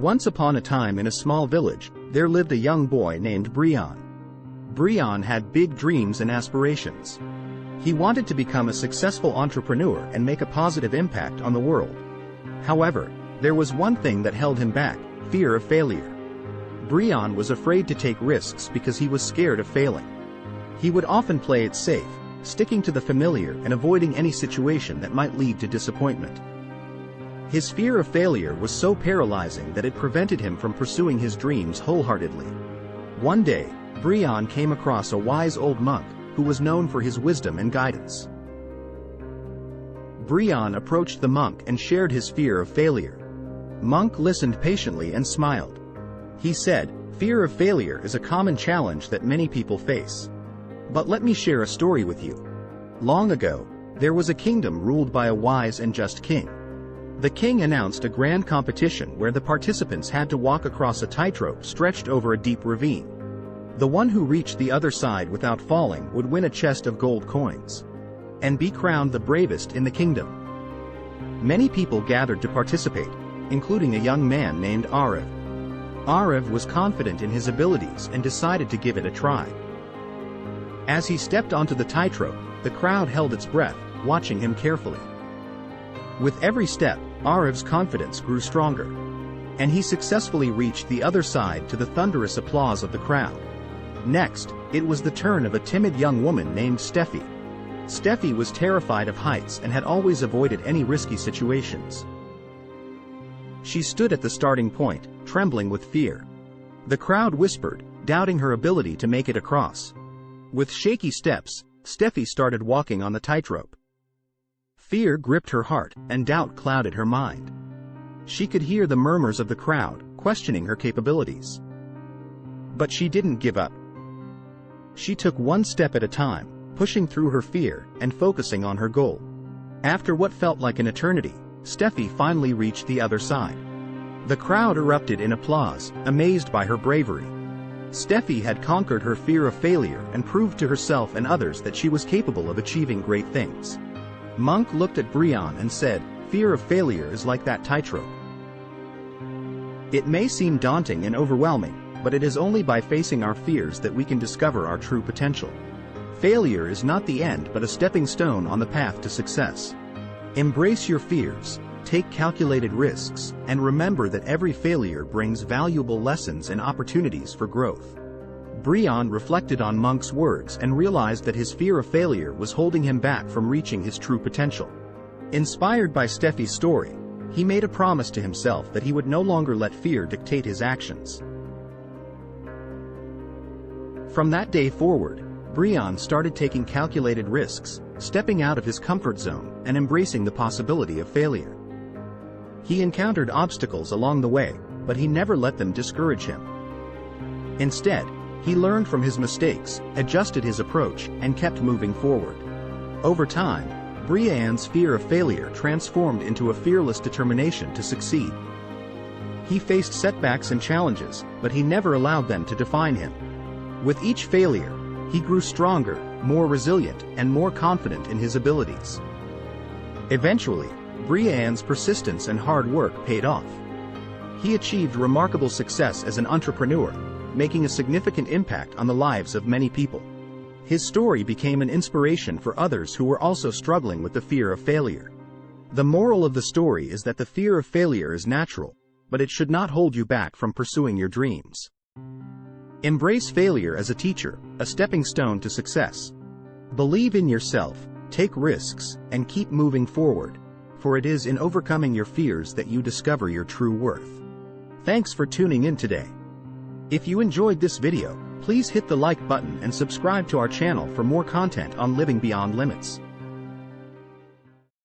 Once upon a time in a small village, there lived a young boy named Brian. Brian had big dreams and aspirations. He wanted to become a successful entrepreneur and make a positive impact on the world. However, there was one thing that held him back: fear of failure. Brian was afraid to take risks because he was scared of failing. He would often play it safe, sticking to the familiar and avoiding any situation that might lead to disappointment. His fear of failure was so paralyzing that it prevented him from pursuing his dreams wholeheartedly. One day, Brian came across a wise old monk who was known for his wisdom and guidance. Brian approached the monk and shared his fear of failure. Monk listened patiently and smiled. He said, "Fear of failure is a common challenge that many people face. But let me share a story with you. Long ago, there was a kingdom ruled by a wise and just king. The king announced a grand competition where the participants had to walk across a tightrope stretched over a deep ravine. The one who reached the other side without falling would win a chest of gold coins and be crowned the bravest in the kingdom." Many people gathered to participate, including a young man named Arav. Arav was confident in his abilities and decided to give it a try. As he stepped onto the tightrope, the crowd held its breath, watching him carefully. With every step, Arav's confidence grew stronger, and he successfully reached the other side to the thunderous applause of the crowd. Next, it was the turn of a timid young woman named Steffi. Steffi was terrified of heights and had always avoided any risky situations. She stood at the starting point, trembling with fear. The crowd whispered, doubting her ability to make it across. With shaky steps, Steffi started walking on the tightrope. Fear gripped her heart, and doubt clouded her mind. She could hear the murmurs of the crowd, questioning her capabilities. But she didn't give up. She took one step at a time, pushing through her fear and focusing on her goal. After what felt like an eternity, Steffi finally reached the other side. The crowd erupted in applause, amazed by her bravery. Steffi had conquered her fear of failure and proved to herself and others that she was capable of achieving great things. Monk looked at Brian and said, "Fear of failure is like that tightrope. It may seem daunting and overwhelming, but it is only by facing our fears that we can discover our true potential. Failure is not the end but a stepping stone on the path to success. Embrace your fears, take calculated risks, and remember that every failure brings valuable lessons and opportunities for growth." Brian reflected on Monk's words and realized that his fear of failure was holding him back from reaching his true potential. Inspired by Steffi's story, he made a promise to himself that he would no longer let fear dictate his actions. From that day forward, Brian started taking calculated risks, stepping out of his comfort zone, and embracing the possibility of failure. He encountered obstacles along the way, but he never let them discourage him. Instead, he learned from his mistakes, adjusted his approach, and kept moving forward. Over time, Brian's fear of failure transformed into a fearless determination to succeed. He faced setbacks and challenges, but he never allowed them to define him. With each failure, he grew stronger, more resilient, and more confident in his abilities. Eventually, Brian's persistence and hard work paid off. He achieved remarkable success as an entrepreneur, making a significant impact on the lives of many people. His story became an inspiration for others who were also struggling with the fear of failure. The moral of the story is that the fear of failure is natural, but it should not hold you back from pursuing your dreams. Embrace failure as a teacher, a stepping stone to success. Believe in yourself, take risks, and keep moving forward, for it is in overcoming your fears that you discover your true worth. Thanks for tuning in today. If you enjoyed this video, please hit the like button and subscribe to our channel for more content on living beyond limits.